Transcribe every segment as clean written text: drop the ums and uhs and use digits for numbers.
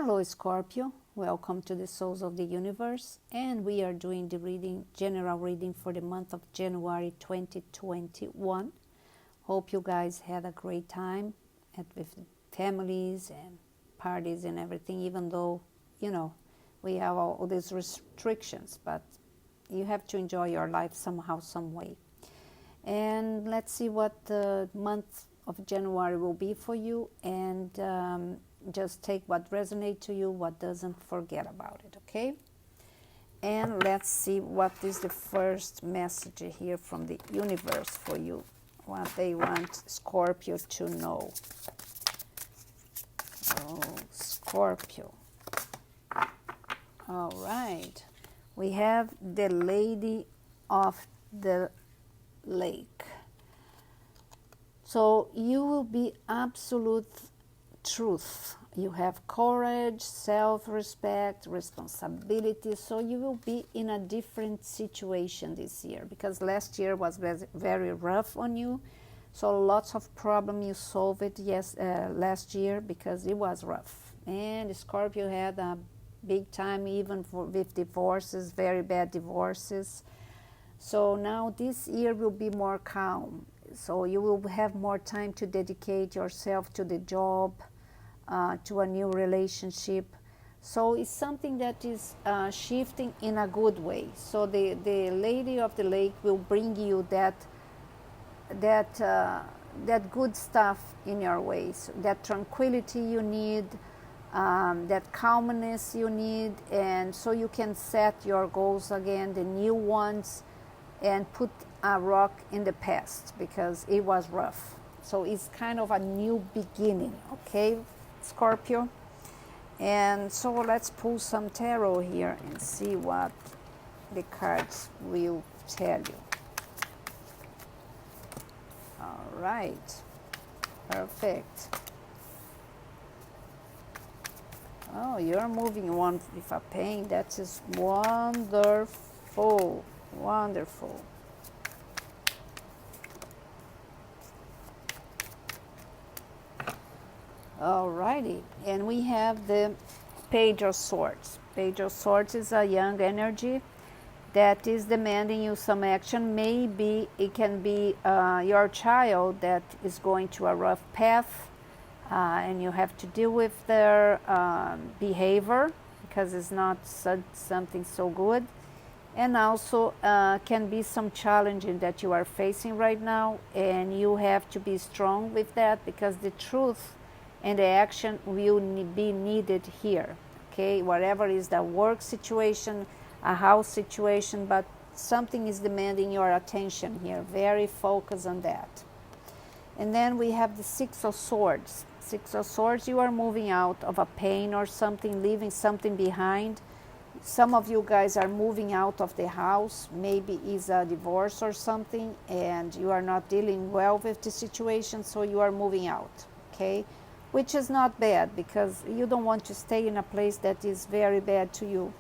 Hello Scorpio, welcome to the Souls of the Universe, and we are doing the general reading for the month of January 2021. Hope you guys had a great time with families and parties and everything, even though, we have all these restrictions, but you have to enjoy your life somehow, some way. And let's see what the month of January will be for you, and just take what resonates to you, what doesn't, forget about it, okay? And let's see what is the first message here from the universe for you, what they want Scorpio to know. Oh, Scorpio. All right. We have the Lady of the Lake. So you will be absolute truth. You have courage, self-respect, responsibility. So you will be in a different situation this year, because last year was very rough on you. So lots of problem you solved it last year because it was rough. And Scorpio had a big time even with divorces, very bad divorces. So now this year will be more calm. So you will have more time to dedicate yourself to the job, to a new relationship. So it's something that is shifting in a good way. So the Lady of the Lake will bring you that good stuff in your ways, that tranquility you need, that calmness you need, and so you can set your goals again, the new ones, and put a rock in the past because it was rough. So it's kind of a new beginning, okay, Scorpio? And so let's pull some tarot here and see what the cards will tell you. All right, perfect. Oh, you're moving on with a pain. That is wonderful, wonderful. Alrighty, and we have the Page of Swords. Page of Swords is a young energy that is demanding you some action. Maybe it can be your child that is going to a rough path, and you have to deal with their behavior because it's not something so good. And also can be some challenging that you are facing right now, and you have to be strong with that because the truth and the action will be needed here, okay? Whatever is the work situation, a house situation, but something is demanding your attention here. Very focused on that. And then we have the Six of Swords. Six of Swords, you are moving out of a pain or something, leaving something behind. Some of you guys are moving out of the house, maybe it's a divorce or something, and you are not dealing well with the situation, so you are moving out, okay? Which is not bad because you don't want to stay in a place that is very bad to you.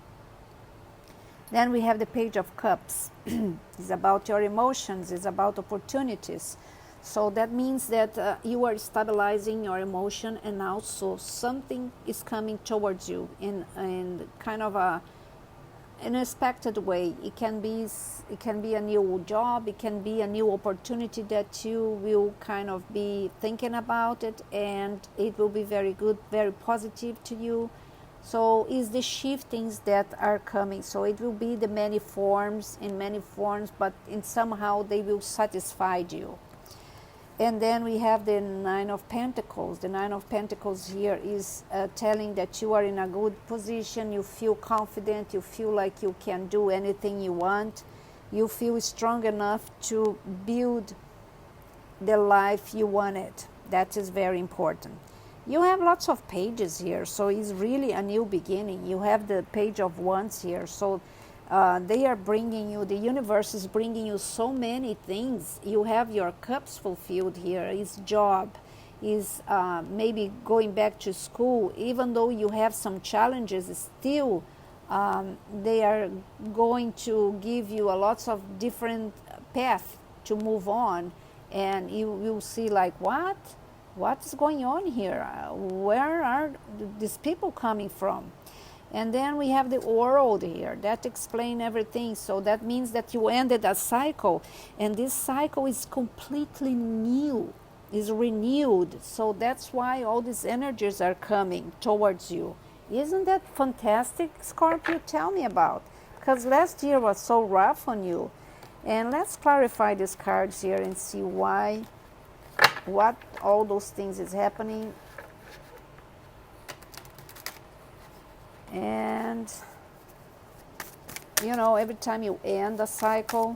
Then we have the Page of Cups. It's about your emotions, it's about opportunities. So that means that you are stabilizing your emotion, and also something is coming towards you in kind of an unexpected way. It can be a new job, it can be a new opportunity that you will kind of be thinking about it, and it will be very good, very positive to you. So it's the shiftings that are coming. So it will be in many forms, but in somehow they will satisfy you. And then we have the Nine of Pentacles. The Nine of Pentacles here is telling that you are in a good position, you feel confident, you feel like you can do anything you want, you feel strong enough to build the life you wanted. That is very important. You have lots of pages here, so it's really a new beginning. You have the Page of Wands here, so they are bringing you, the universe is bringing you so many things. You have your cups fulfilled here. It's job, is maybe going back to school. Even though you have some challenges, still they are going to give you a lots of different paths to move on. And you will see like, what? What's going on here? Where are these people coming from? And then we have the world here. That explains everything. So that means that you ended a cycle, and this cycle is completely new, is renewed. So that's why all these energies are coming towards you. Isn't that fantastic, Scorpio? Tell me about. Because last year was so rough on you. And let's clarify these cards here and see why, what all those things is happening. And, you know, every time you end a cycle,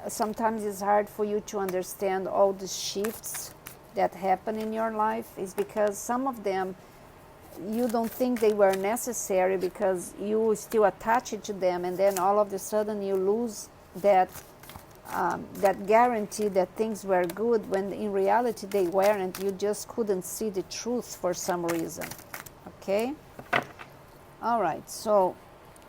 sometimes it's hard for you to understand all the shifts that happen in your life. Is because some of them you don't think they were necessary because you still attach it to them, and then all of a sudden you lose that that guarantee that things were good when in reality they weren't. You just couldn't see the truth for some reason. Okay? All right, so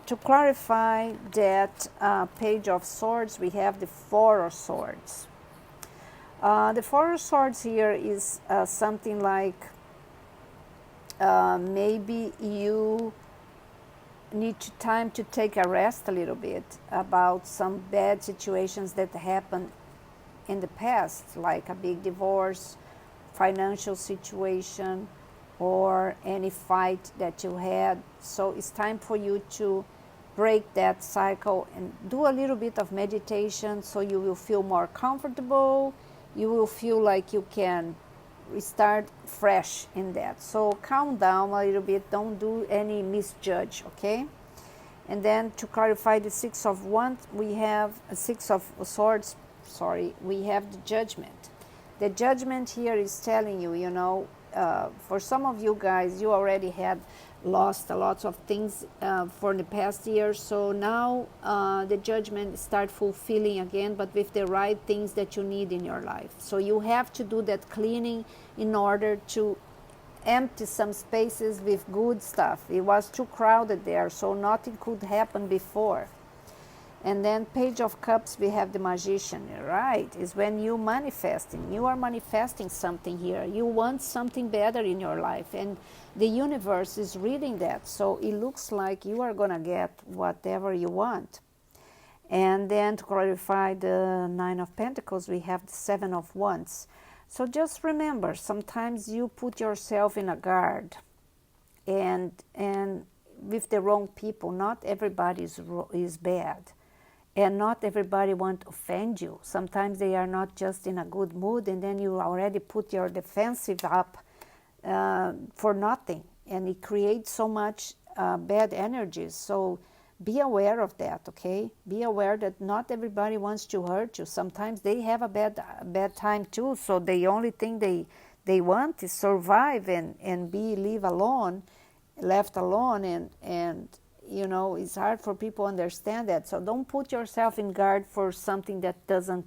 to clarify that Page of Swords, we have the Four of Swords. The Four of Swords here is something like maybe you need time to take a rest a little bit about some bad situations that happened in the past, like a big divorce, financial situation, or any fight that you had. So it's time for you to break that cycle and do a little bit of meditation so you will feel more comfortable. You will feel like you can start fresh in that. So calm down a little bit. Don't do any misjudge, okay? And then to clarify the Six of Wands, we have a Six of Swords. Sorry, we have the Judgment. The Judgment here is telling you, you know, for some of you guys, you already had lost a lot of things for the past year. So now the Judgment start fulfilling again, but with the right things that you need in your life. So you have to do that cleaning in order to empty some spaces with good stuff. It was too crowded there, so nothing could happen before. And then Page of Cups, we have the Magician, right? Is when you manifesting. You are manifesting something here. You want something better in your life, and the universe is reading that. So it looks like you are gonna get whatever you want. And then to clarify the Nine of Pentacles, we have the Seven of Wands. So just remember, sometimes you put yourself in a guard, and with the wrong people. Not everybody is bad. And not everybody want to offend you. Sometimes they are not just in a good mood, and then you already put your defensive up for nothing. And it creates so much bad energies. So be aware of that, okay? Be aware that not everybody wants to hurt you. Sometimes they have a bad time too, so the only thing they want is survive and be left alone, and you know, it's hard for people to understand that. So don't put yourself in guard for something that doesn't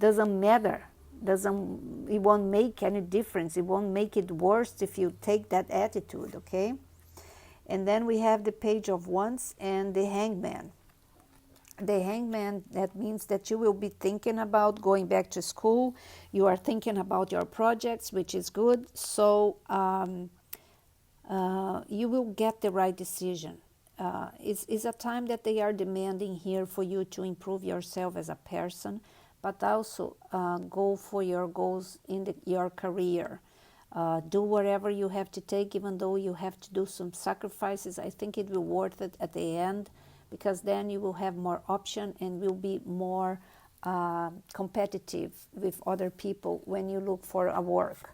matter. It won't make any difference. It won't make it worse if you take that attitude, okay? And then we have the Page of Wands and the Hangman. The Hangman, that means that you will be thinking about going back to school. You are thinking about your projects, which is good. So you will get the right decision. It's a time that they are demanding here for you to improve yourself as a person, but also go for your goals in your career. Do whatever you have to take, even though you have to do some sacrifices. I think it will be worth it at the end, because then you will have more option and will be more competitive with other people when you look for a work.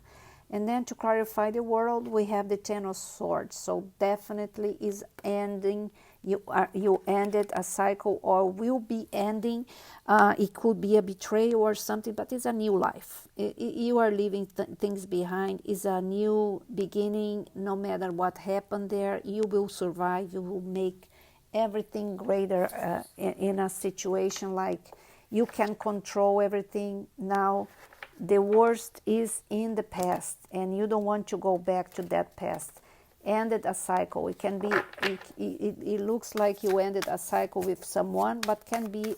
And then to clarify the world, we have the Ten of Swords. So definitely is ending. You ended a cycle, or will be ending. It could be a betrayal or something, but it's a new life. You are leaving things behind. It's a new beginning. No matter what happened there, you will survive. You will make everything greater in a situation like you can control everything now. The worst is in the past, and you don't want to go back to that past. Ended a cycle. It can be. It looks like you ended a cycle with someone, but can be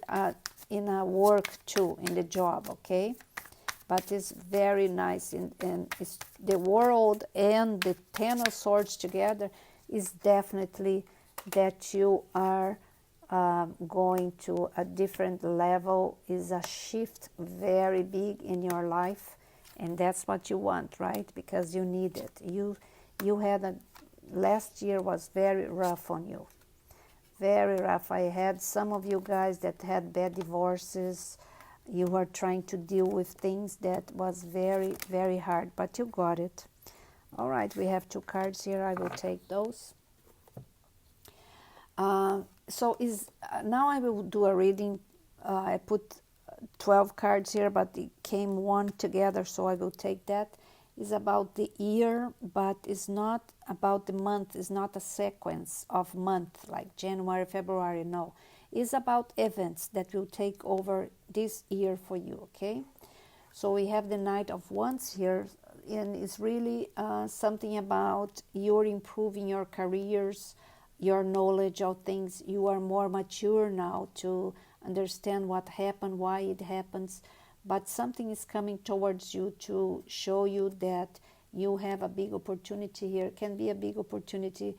in a work too, in the job. Okay, but it's very nice, and it's the world and the Ten of Swords together is definitely that you are going to a different level, is a shift very big in your life, and that's what you want, right? Because you need it. You had a last year was very rough on you, very rough. I had some of you guys that had bad divorces. You were trying to deal with things that was very, very hard, but you got it. All right, we have 2 cards here. I will take those. Now I will do a reading. I put 12 cards here, but it came one together, so I will take that. It's about the year, but it's not about the month. It's not a sequence of month like January, February. No, it's about events that will take over this year for you. Okay, so we have the Knight of Wands here, and it's really something about you're improving your careers, your knowledge of things. You are more mature now to understand what happened, why it happens, but something is coming towards you to show you that you have a big opportunity here. It can be a big opportunity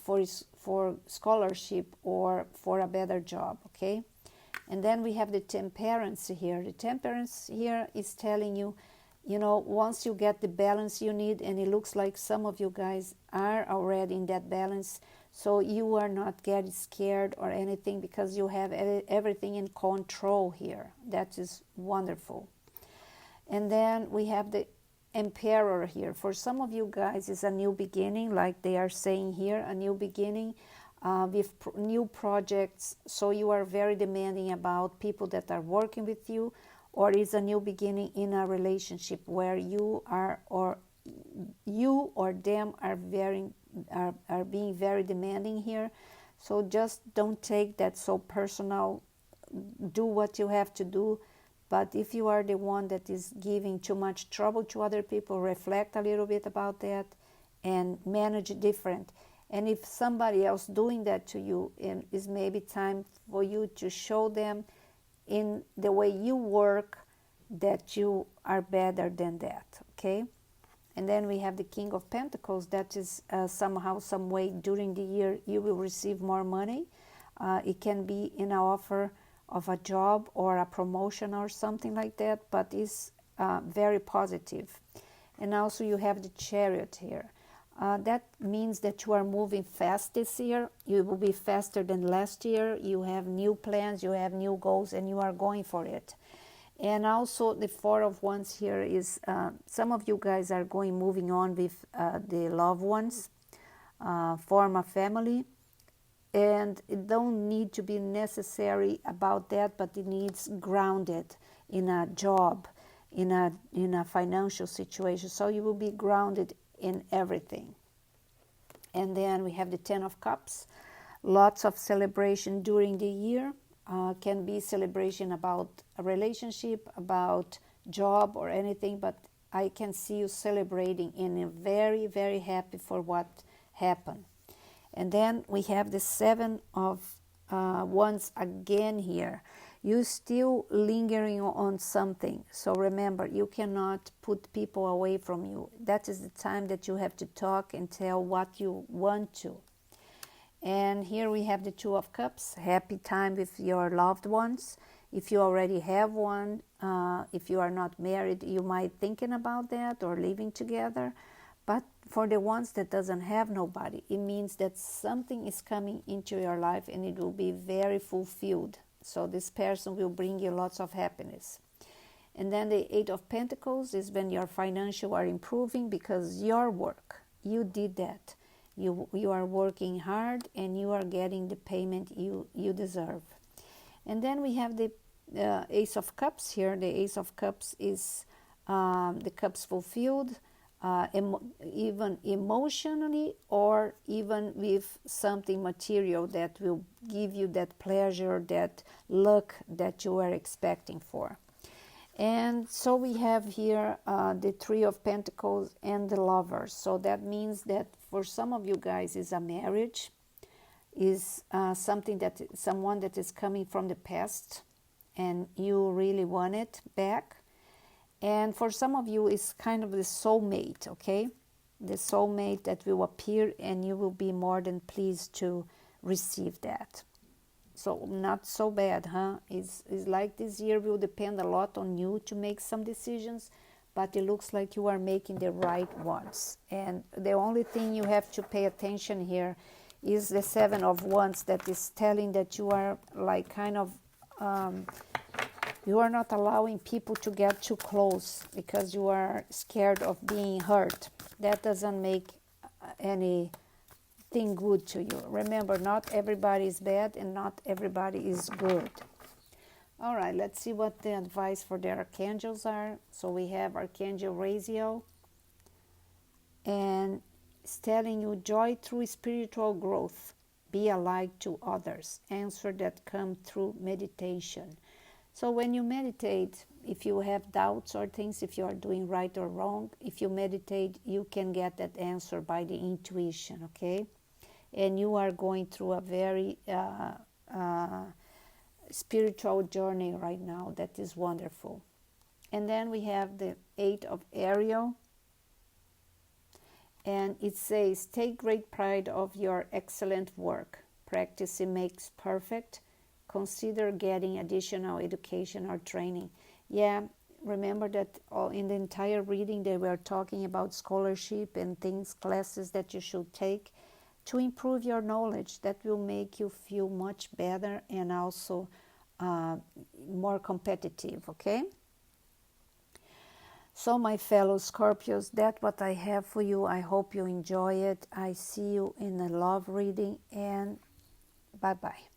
for scholarship or for a better job, okay? And then we have the Temperance here. The Temperance here is telling you, you know, once you get the balance you need, and it looks like some of you guys are already in that balance, so you are not getting scared or anything because you have everything in control here. That is wonderful. And then we have the Emperor here. For some of you guys, it's a new beginning, like they are saying here, a new beginning with new projects. So you are very demanding about people that are working with you, or it's a new beginning in a relationship where you are, or you or them are being very demanding here. So just don't take that so personal. Do what you have to do. But if you are the one that is giving too much trouble to other people, reflect a little bit about that and manage it different. And if somebody else doing that to you, it is maybe time for you to show them in the way you work that you are better than that, okay? And then we have the King of Pentacles. That is somehow, some way during the year you will receive more money. It can be in an offer of a job or a promotion or something like that, but it's very positive. And also you have the Chariot here. That means that you are moving fast this year. You will be faster than last year. You have new plans, you have new goals, and you are going for it. And also the Four of Wands here is some of you guys are moving on with the loved ones, form a family, and it don't need to be necessary about that, but it needs grounded in a job, in a financial situation. So you will be grounded in everything. And then we have the Ten of Cups. Lots of celebration during the year. Can be celebration about a relationship, about job or anything, but I can see you celebrating and very, very happy for what happened. And then we have the Seven of Wands again here. You're still lingering on something. So remember, you cannot put people away from you. That is the time that you have to talk and tell what you want to. And here we have the Two of Cups, happy time with your loved ones. If you already have one, if you are not married, you might thinking about that or living together. But for the ones that doesn't have nobody, it means that something is coming into your life and it will be very fulfilled. So this person will bring you lots of happiness. And then the Eight of Pentacles is when your financial are improving because your work, you did that. You are working hard and you are getting the payment you deserve. And then we have the Ace of Cups here. The Ace of Cups is the cups fulfilled, even emotionally or even with something material that will give you that pleasure, that luck that you are expecting for. And so we have here the Three of Pentacles and the Lovers. So that means that for some of you guys is a marriage, is someone that is coming from the past and you really want it back. And for some of you, it's kind of the soulmate, okay? The soulmate that will appear, and you will be more than pleased to receive that. So not so bad, huh? It's like this year will depend a lot on you to make some decisions, but it looks like you are making the right ones. And the only thing you have to pay attention here is the Seven of Wands, that is telling that you are like kind of you are not allowing people to get too close because you are scared of being hurt. That doesn't make anything good to you. Remember, not everybody is bad and not everybody is good. All right, let's see what the advice for the archangels are. So we have Archangel Raziel, and it's telling you joy through spiritual growth. Be a light to others. Answer that come through meditation. So when you meditate, if you have doubts or things, if you are doing right or wrong, if you meditate, you can get that answer by the intuition, okay? And you are going through a very spiritual journey right now that is wonderful. And then we have the Eight of Ariel, and it says, take great pride of your excellent work. Practicing makes perfect. Consider getting additional education or training. Yeah, remember that in the entire reading they were talking about scholarship and things, classes that you should take to improve your knowledge. That will make you feel much better and also more competitive, okay? So my fellow Scorpios, that's what I have for you. I hope you enjoy it. I see you in a love reading, and bye-bye.